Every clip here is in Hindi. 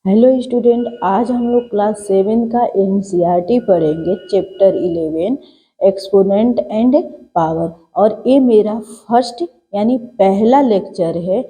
हेलो स्टूडेंट, आज हम लोग क्लास 7 का एनसीईआरटी पढ़ेंगे। Chapter 11 exponent and power. और ये मेरा फर्स्ट यानी पहला लेक्चर है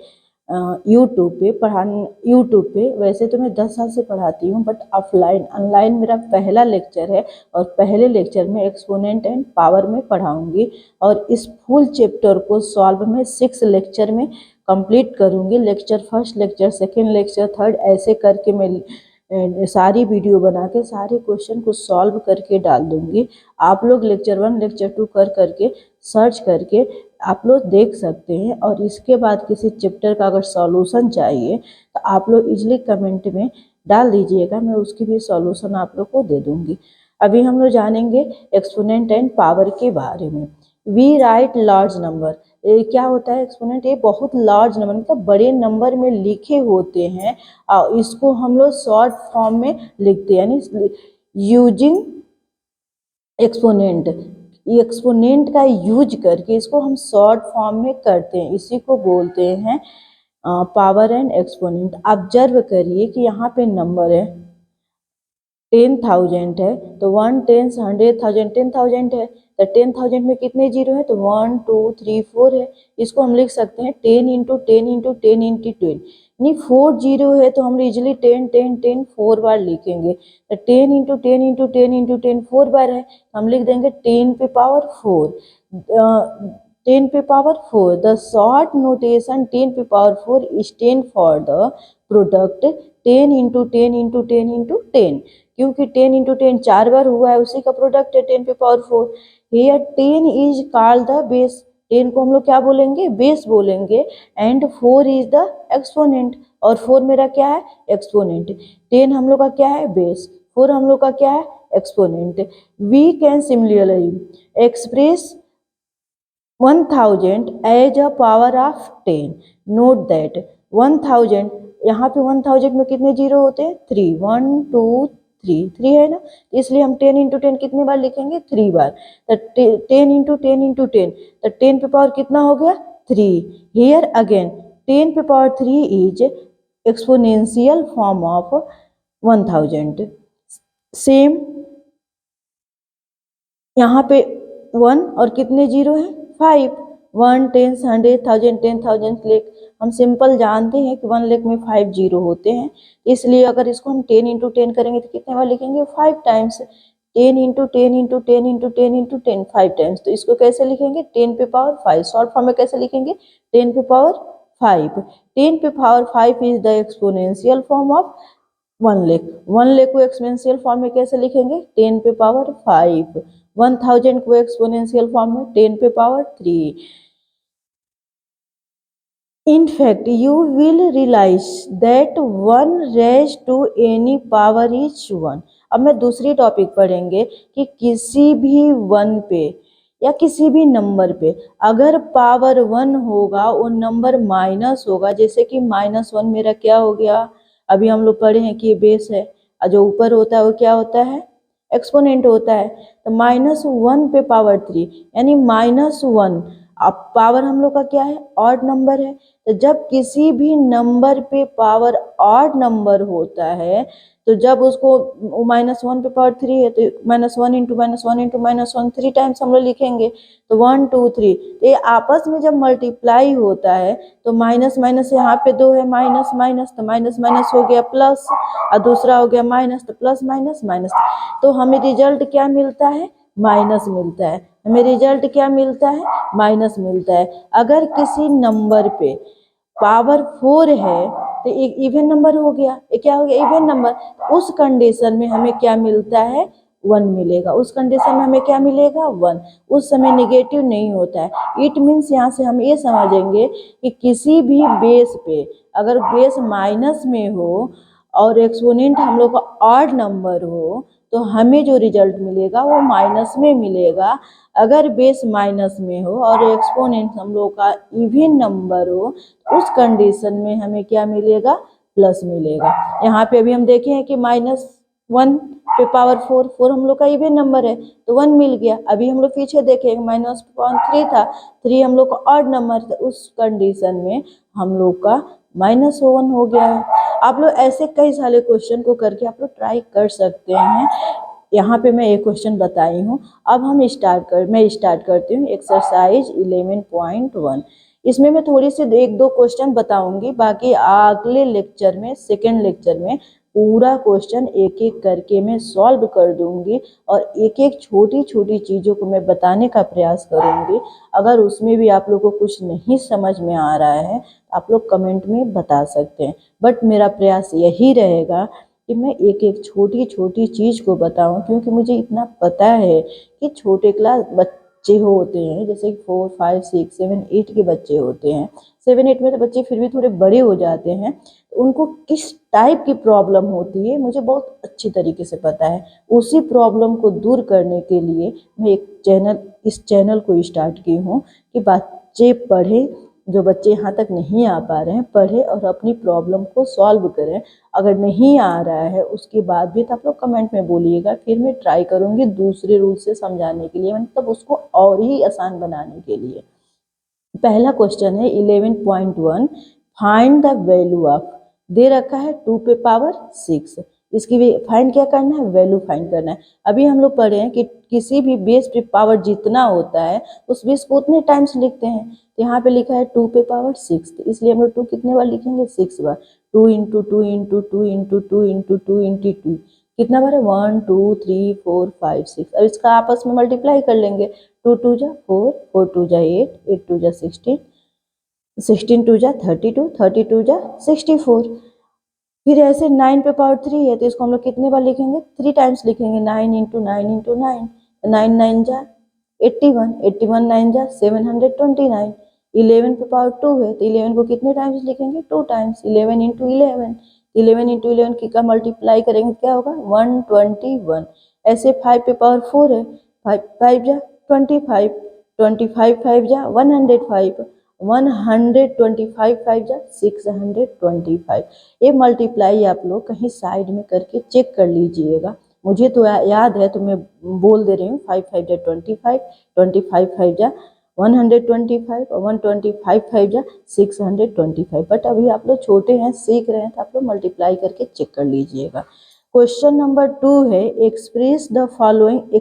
यूट्यूब पे। वैसे तो मैं 10 साल से पढ़ाती हूँ, बट ऑनलाइन मेरा पहला लेक्चर है। और पहले लेक्चर में एक्सपोनेंट एंड पावर में पढ़ाऊँगी। और इस फुल चैप्टर को सॉल्व में 6 लेक्चर में कंप्लीट करूँगी। Lecture first, lecture second, lecture third, ऐसे करके मैं सारी वीडियो बना के सारे क्वेश्चन को सॉल्व करके डाल दूँगी। आप लोग लेक्चर 1 लेक्चर 2 करके सर्च करके आप लोग देख सकते हैं। और इसके बाद किसी चैप्टर का अगर सॉल्यूशन चाहिए तो आप लोग इजली कमेंट में डाल दीजिएगा, मैं उसकी भी सॉल्यूशन आप लोग को दे दूँगी। अभी हम लोग जानेंगे एक्सपोनेंट एंड पावर के बारे में। We write large number. ये क्या होता है एक्सपोनेंट? ये बहुत लार्ज नंबर मतलब बड़े नंबर में लिखे होते हैं और इसको हम लोग शॉर्ट फॉर्म में लिखते हैं, यानी यूजिंग एक्सपोनेंट। एक्सपोनेंट का यूज करके इसको हम शॉर्ट फॉर्म में करते हैं, इसी को बोलते हैं पावर एंड एक्सपोनेंट। ऑब्जर्व करिए कि यहाँ पे नंबर है 10,000 है, तो 1 10 100,000 10,000 है। तो 10,000 में कितने जीरो है? तो 1 2 3 4 है। इसको हम लिख सकते हैं 10 इंटू 10 इंटू 10 इंटू 10, यानी 4 जीरो है तो हम इजिली 10 10 10 4 बार लिखेंगे। तो 10 इंटू 10 इंटू 10 इंटू 10 4 बार है, हम लिख देंगे 10 पे पावर 4। 10 पे पावर 4। द शॉर्ट नोटेशन 10 पे power 4 stand for the product 10 into 10 into 10 into 10, क्योंकि 10 इंटू 10 4 बार हुआ है, उसी का प्रोडक्ट है 10 पे power 4। Here 10 is called the base. 10 को हम लोग क्या बोलेंगे? बेस बोलेंगे। एंड 4 इज द एक्सपोनेंट, और 4 मेरा क्या है? एक्सपोनेंट। 10 हम लोग का क्या है? बेस। 4 हम लोग का क्या है? Exponent. We can similarly express 1000 as a power of 10। Note that 1000, यहाँ पे 1000 में कितने जीरो होते हैं? 3। 1 2 3 3 है ना, इसलिए हम 10 इंटू 10 कितने बार लिखेंगे? 3 बार। तो 10 इंटू 10 इंटू 10, तो 10 पे पावर कितना हो गया? 3। हियर अगेन 10 पे power 3 is exponential form of 1000। Same यहाँ पे 1 और कितने जीरो है? 5। 1 10 100,000 10,000 लेख, हम सिंपल जानते हैं कि 1 लेख में 5 जीरो होते हैं, इसलिए अगर इसको हम 10 इंटू 10 करेंगे तो कितने बार लिखेंगे? 5 times. 10 into 10 into 10 into 10 into 10 5 times. तो इसको कैसे लिखेंगे? 10 पे पावर 5। शॉर्ट फॉर्म में कैसे लिखेंगे? 10 पे पावर 5। 10 पे power 5 is the exponential form of 1 लेख। 1 लेख को एक्सपोनेंशियल फॉर्म में कैसे लिखेंगे? 10 पे पावर 5। 1000 को एक्सपोनेंशियल फॉर्म में 10 पे power 3। In fact, you will realize that 1 raised to any power is 1। अब मैं दूसरी टॉपिक पढ़ेंगे कि किसी भी 1 पे या किसी भी नंबर पे अगर पावर 1 होगा वो नंबर माइनस होगा। जैसे कि -1 मेरा क्या हो गया? अभी हम लोग पढ़े हैं कि ये बेस है और जो ऊपर होता है वो क्या होता है? एक्सपोनेंट होता है। तो -1 पे पावर 3 यानी -1। अब पावर हम लोग का क्या है? ऑड नंबर है। तो जब किसी भी नंबर पे पावर ऑड नंबर होता है तो जब उसको -1 पे पावर 3 है तो -1 इंटू -1 इंटू -1 3 टाइम्स हम लोग लिखेंगे। तो 1 2 3, तो ये आपस में जब मल्टीप्लाई होता है तो माइनस माइनस, यहाँ पे 2 है माइनस माइनस, तो माइनस माइनस हो गया प्लस, और दूसरा हो गया माइनस, तो प्लस माइनस माइनस। तो हमें रिजल्ट क्या मिलता है? माइनस मिलता है। हमें रिजल्ट क्या मिलता है? माइनस मिलता है। अगर किसी नंबर पे पावर 4 है तो एक इवन नंबर हो गया। ये क्या हो गया? Even number. उस कंडीशन में हमें क्या मिलता है? 1 मिलेगा। उस कंडीशन में हमें क्या मिलेगा? 1। उस समय निगेटिव नहीं होता है। इट मीन्स यहाँ से हम ये समझेंगे कि किसी भी बेस पे अगर बेस माइनस में हो और एक्सपोनेंट हम लोग का ऑड नंबर हो तो हमें जो रिजल्ट मिलेगा वो माइनस में मिलेगा। अगर बेस माइनस में हो और एक्सपोनेंट हम लोग का इवन नंबर हो उस कंडीशन में हमें क्या मिलेगा? प्लस मिलेगा। यहाँ पे अभी हम देखे हैं कि -1 पे पावर 4, 4 हम लोग का इवन नंबर है तो 1 मिल गया। अभी हम लोग पीछे देखे -3 था, 3 हम लोग का ऑड नंबर था, उस कंडीशन में हम लोग का -1 हो गया है। आप लोग ऐसे कई सारे क्वेश्चन को करके आप लोग ट्राई कर सकते हैं। यहाँ पे मैं एक क्वेश्चन बताई हूँ। अब मैं स्टार्ट करती हूँ एक्सरसाइज 11.1। इसमें मैं थोड़ी सी एक दो क्वेश्चन बताऊंगी, बाकी अगले लेक्चर में, सेकेंड लेक्चर में पूरा क्वेश्चन एक एक करके मैं सॉल्व कर दूंगी और एक एक छोटी छोटी चीज़ों को मैं बताने का प्रयास करूंगी। अगर उसमें भी आप लोग को कुछ नहीं समझ में आ रहा है आप लोग कमेंट में बता सकते हैं, बट मेरा प्रयास यही रहेगा कि मैं एक एक छोटी छोटी चीज़ को बताऊं, क्योंकि मुझे इतना पता है कि छोटे क्लास बच्चे होते हैं, जैसे 4, 5, 6, 7, 8 के बच्चे होते हैं। 7, 8 में तो बच्चे फिर भी थोड़े बड़े हो जाते हैं, तो उनको किस टाइप की प्रॉब्लम होती है मुझे बहुत अच्छी तरीके से पता है। उसी प्रॉब्लम को दूर करने के लिए मैं इस चैनल को स्टार्ट की हूँ कि बच्चे पढ़े, जो बच्चे यहाँ तक नहीं आ पा रहे हैं पढ़े और अपनी प्रॉब्लम को सॉल्व करें। अगर नहीं आ रहा है उसके बाद भी तो आप लोग कमेंट में बोलिएगा, फिर मैं ट्राई करूँगी दूसरे रूल से समझाने के लिए, मतलब उसको और ही आसान बनाने के लिए। पहला क्वेश्चन है 11.1, फाइंड द वैल्यू ऑफ, दे रखा है 2 पे पावर 6। इसकी भी फाइंड क्या करना है, वैल्यू फाइंड करना है। अभी हम लोग पढ़े हैं कि किसी भी बेस पे पावर जितना होता है उस बेस को उतने टाइम्स लिखते हैं। तो यहाँ पे लिखा है 2 पे पावर 6, इसलिए हम लोग 2 कितने बार लिखेंगे, 6 बार। 2 into 2 into 2 into 2 into 2 into 2 कितना बार है, 1 2 3 4 5 6। अब इसका आपस में मल्टीप्लाई कर लेंगे। 2 2 जा 4, 4 2 जा 8, 8 2 जा 16, 16 2 जा 32, 32 जा 64। फिर ऐसे 9 पे पावर 3 है तो इसको हम लोग कितने बार लिखेंगे, 3 टाइम्स लिखेंगे। 9 इंटू 9 इंटू 9, 9 9 जा 81, 81 9 जा 729। 11 पे पावर 2 है तो 11 को कितने टाइम्स लिखेंगे, 2 टाइम्स। 11 इंटू 11, 11 इंटू 11 की का मल्टीप्लाई करेंगे क्या होगा, 121। ऐसे 5 पे पावर 4 है, 5 5 जा 25, 25 5 जा 105, 125 5 जा 625। ये मल्टीप्लाई आप लोग कहीं साइड में करके चेक कर लीजिएगा। मुझे तो याद है तो मैं बोल दे रही हूँ। 5 5 जा 25, 25 5 जा 125 और 125 5 जा 625। बट अभी आप लोग छोटे हैं, सीख रहे हैं, तो आप लोग मल्टीप्लाई करके चेक कर लीजिएगा। क्वेश्चन नंबर 2 है, express the following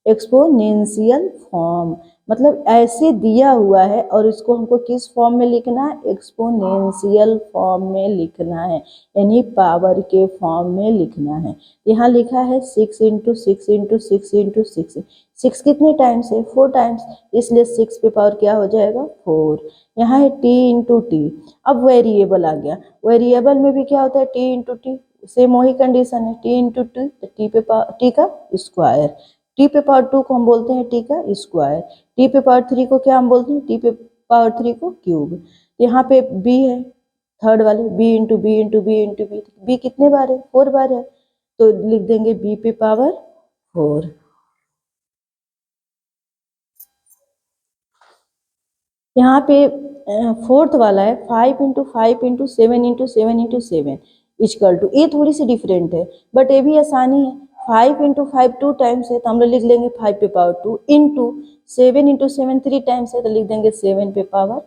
exponential form. मतलब ऐसे दिया हुआ है और इसको हमको किस फॉर्म में लिखना है, एक्सपोनेंशियल फॉर्म में लिखना है, यानी पावर के फॉर्म में लिखना है। यहाँ लिखा है 6 इंटू 6 इंटू 6 इंटू 6। 6 कितने टाइम्स है, 4 टाइम्स, इसलिए 6 पे पावर क्या हो जाएगा, 4। यहाँ है टी इंटू टी। अब वेरिएबल आ गया, वेरिएबल में भी क्या होता है, टी इंटू टी, सेम वही कंडीशन है, टी इंटू टी, तो टी पे पावर टी का स्क्वायर। टी पे पावर 2 को हम बोलते हैं टी का स्क्वायर। टी पे पावर 3 को क्या हम बोलते हैं, टी पे पावर 3 को क्यूब। यहाँ पे बी है, थर्ड वाले, B into B into B into B. B कितने बार है, 4 बार है, तो लिख देंगे बी पे पावर 4। यहाँ पे फोर्थ वाला है 5 into 5 into 7 into 7 into 7 equal to, ये थोड़ी सी डिफरेंट है बट ये भी आसानी है। 5 इंटू 5 2 टाइम्स है तो हम लोग लिख लेंगे 5 पे पावर 2 इंटू 7 इंटू 7 3 टाइम्स है तो लिख देंगे 7 पे पावर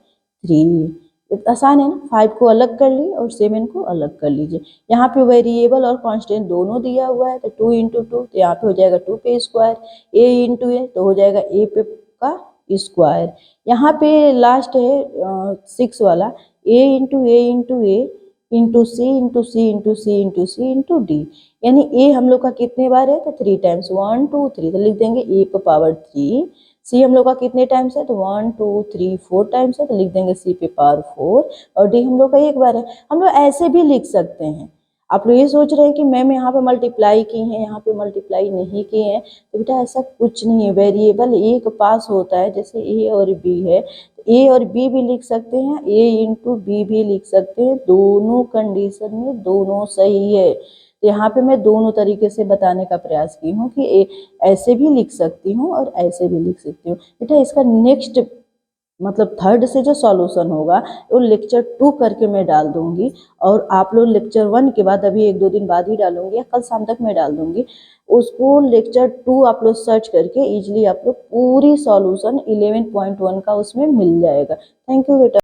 3। आसान है ना, 5 को अलग कर लिए और 7 को अलग कर लीजिए। यहाँ पे वेरिएबल और कांस्टेंट दोनों दिया हुआ है तो 2 इंटू 2 तो यहाँ पे हो जाएगा 2 पे स्क्वायर, ए इंटू ए तो हो जाएगा ए पे का स्क्वायर। यहाँ पे लास्ट है 6 वाला, ए इंटू ए इंटू ए इंटू सी इंटू सी इंटू सी इंटू सी इंटू डी, यानी ए हम लोग का कितने बार है तो 3 टाइम्स, 1 2 3 तो लिख देंगे ए पे पावर 3। सी हम लोग का कितने टाइम्स है तो 1 2 3 4 टाइम्स है तो लिख देंगे सी पे पावर 4। और डी हम लोग का एक बार है। हम लोग ऐसे भी लिख सकते हैं। आप लोग ये सोच रहे हैं कि मैम यहाँ पे मल्टीप्लाई की है, यहाँ पे मल्टीप्लाई नहीं की है, तो बेटा ऐसा कुछ नहीं है। वेरिएबल एक पास होता है, जैसे ए और बी है, ए और बी भी लिख सकते हैं, ए इंटू बी भी लिख सकते हैं, दोनों कंडीशन में दोनों सही है। तो यहाँ पे मैं दोनों तरीके से बताने का प्रयास की हूँ कि ऐसे भी लिख सकती हूँ और ऐसे भी लिख सकती हूँ। बेटा इसका नेक्स्ट मतलब थर्ड से जो सॉल्यूशन होगा वो लेक्चर 2 करके मैं डाल दूंगी, और आप लोग लेक्चर 1 के बाद अभी 1-2 दिन बाद ही डालूंगी या कल शाम तक मैं डाल दूंगी उसको। लेक्चर 2 आप लोग सर्च करके इजीली आप लोग पूरी सॉल्यूशन 11.1 का उसमें मिल जाएगा। थैंक यू बेटा।